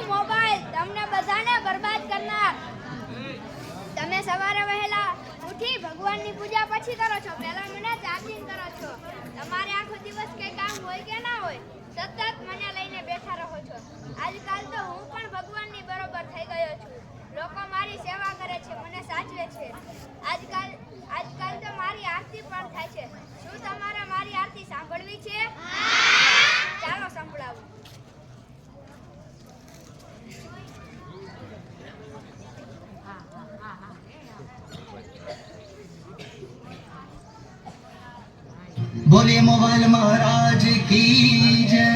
Mobile તમને બધાને બરબાદ કરનાર. તમે સવારે વહેલા ઉઠી ભગવાનની પૂજા પછી કરો છો, પહેલા મને ચાર્જિંગ કરો છો. તમારે આખો દિવસ કઈ કામ હોય કે ના હોય, સતત મને લઈને બેઠા રહો છો. આજકાલ તો હું પણ ભગવાનની બરોબર થઈ ગયો છું. લોકો મારી સેવા કરે છે, મને સાચવે છે. આજકાલ તો મારી આરતી પણ થાય છે. શું તમારે મારી આરતી સાંભળવી છે? ચાલો સંભળાવું. बोले मोबाइल महाराज की जय।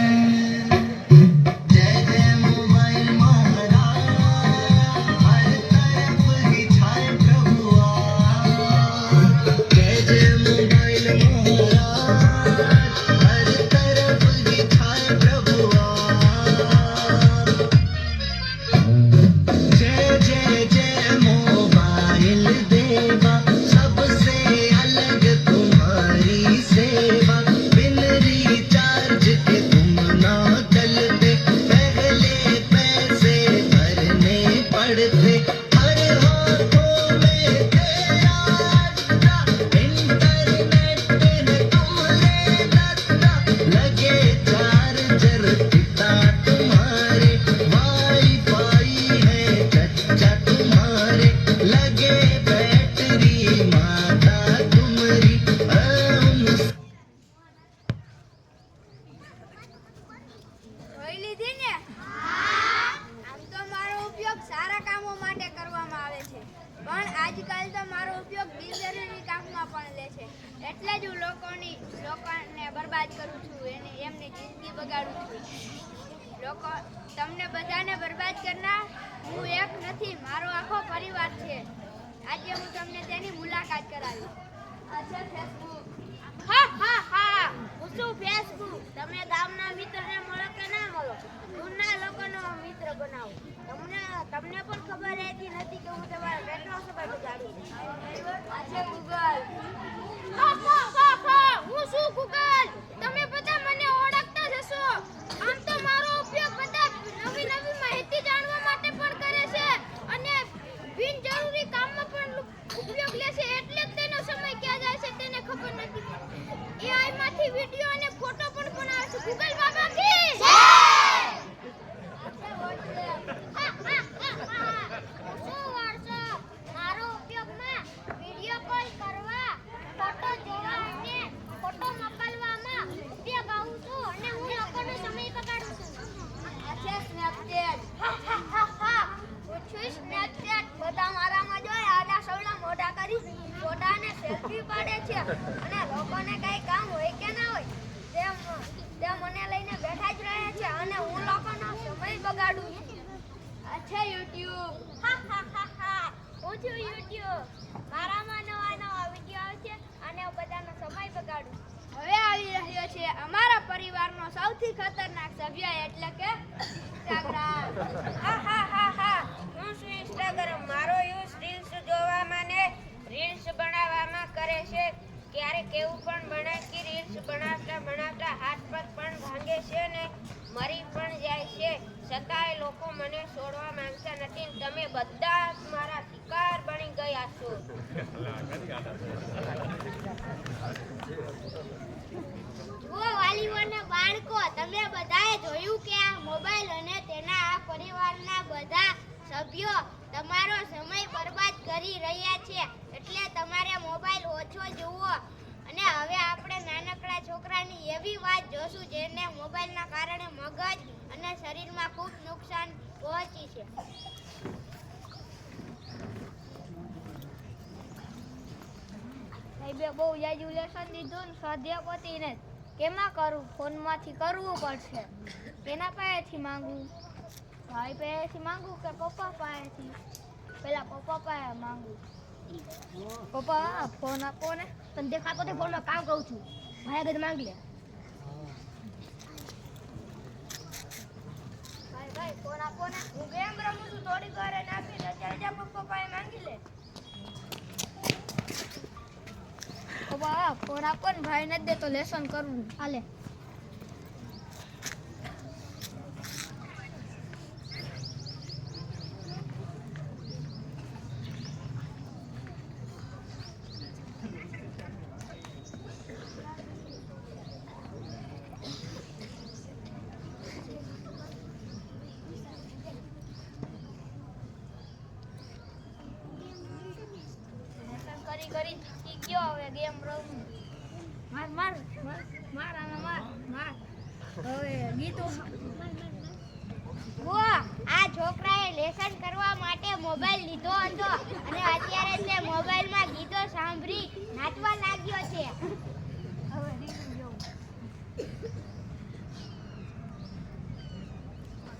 પણ આજકાલ તો મારો ઉપયોગ બિનજરૂરી કામમાં પણ લે છે. એટલે જ હું લોકોને બરબાદ કરું છું, એમની જિંદગી બગાડું છું. તમને બધાને બરબાદ કરનાર હું એક નથી, મારો આખો પરિવાર છે. આજે હું તમને તેની મુલાકાત કરાવીશ. અચ્છા, ફેસબુક. હું શું ફેસબુક? તમે ગામના મિત્રને મળો કે ના મળો, દૂરના લોકોનો મિત્ર બનાવો. તમને પણ ખબર રહેતી નથી કે હું તમારા કેટલો સમય બગાડું છું. અચ્છા, ગૂગલ. હું શું ગૂગલ? તમે બધા મને ઓળખતા જ હશો. આમ તો મારો ઉપયોગ બધા નવી માહિતી જાણવા માટે પણ કરે છે અને બિનજરૂરી કામમાં પણ ઉપયોગ લે છે. એટલે જ તેનો સમય ક્યાં જાય છે તેને ખબર નથી. AI માંથી વિડિયો અને ફોટો પણ બનાવે છે. ગૂગલ બાબા કી જય. મારો ઉપયોગમાં વિડિયો કોલ કરવા, ફોટો જોવા અને ફોટો મોકલવામાં ઉપયોગ આવું છું અને હું લોકોનો સમય બગાડું છું. અચ્છા, સ્નેપચેટ. હું છું સ્નેપચેટ. બધા મારામાં જોઈ આડા સવડા મોઢા કરી ફોટાને સેલ્ફી પાડે છે અને લોકોને કઈ કામ હોય કે ના હોય તે મને લઈને બેઠા જ રહે છે અને હું લોકોનો સમય બગાડું છું. અચ્છા, યુટ્યુબ. હું છું યુટ્યુબ. મારામાં નવા વિડીયો આવે છે અને હું બધાનો સમય બગાડું. હવે આવી રહ્યો છે અમારા પરિવારનો સૌથી ખતરનાક સભ્ય, એટલે કે ઇન્સ્ટાગ્રામ. હું છું ઇન્સ્ટાગ્રામ. મારો યુઝ રીલ્સ જોવામાં ને રીલ્સ બનાવવામાં કરે છે. ક્યારેક એવું પણ બને કે રીલ્સ બનાવતા હાથ પગ પણ ભાંગે છે ને મરી પણ જાય છે. છતાંય લોકો મને છોડવા માંગતા નથી. તમે બધા મારા શિકાર બની ગયા છો. જુઓ વાલીઓના બાળકો, તમે બધાએ જોયું કે આ મોબાઈલ અને તેના આ પરિવારના બધા સભ્યો તમારો સમય બરબાદ કરી રહ્યા છે. એટલે તમારે મોબાઈલ ઓછો જોવો. અને હવે આપણે નાનકડા છોકરાની એવી વાત જોશું જેને મોબાઈલના કારણે મગજ અને શરીરમાં ખૂબ નુકસાન પહોંચી છે. સાહેબે બહુ જાજુ લેસન દીધું ને સ્વાધ્યાયપતિને કેમાં કરું? ફોનમાંથી કરવું પડશે. કેના પાસેથી માંગવું? ભાઈ પાસેથી માંગવું કે પપ્પા પાસેથી? પેલા પપ્પા પાસે માંગવું. પપ્પા ફોન આપો ને. તને દેખાતો નથી ફોનમાં કામ કરું છું. ભાઈ આગળ માંગ લે. ભાઈ ફોન આપો ને. હું ગેમ રમું છું, થોડી વાર નાખી દે. અત્યારે જા પપ્પા પાસે માંગી લે. પપ્પા ફોન આપો ને, ભાઈ નથી દેતો લેસન કરવું. હાલે કરી કરી થાકી ગયો, હવે ગેમ રમું. માર માર માર માર આને માર માર. હવે ગીતો જુઓ, આ છોકરાએ લેસન કરવા માટે મોબાઈલ લીધો હતો અને અત્યારે તે મોબાઈલમાં ગીતો સાંભળી નાચવા લાગ્યો છે. હવે રીલું જોઉં.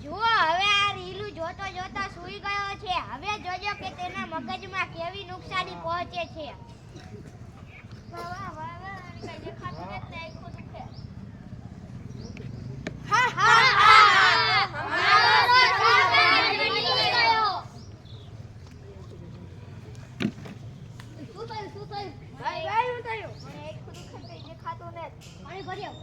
જુઓ, હવે આ રીલું જોતો જોતો સૂઈ ગયો છે. હવે જોજો કે તેના મગજમાં કેવી નુકસાની પહોંચે છે. વાહ વાહ વાહ વાહ, આને કઈ દેખાતું નથી ને આખું દુખે. હા હા હા, અમારો છોકરો નીકળી ગયો. શું થયું? ભાઈ ભાઈ, શું થયું? મને આખું દુખે, કઈ દેખાતું નથી. પાણી ભરી આવો.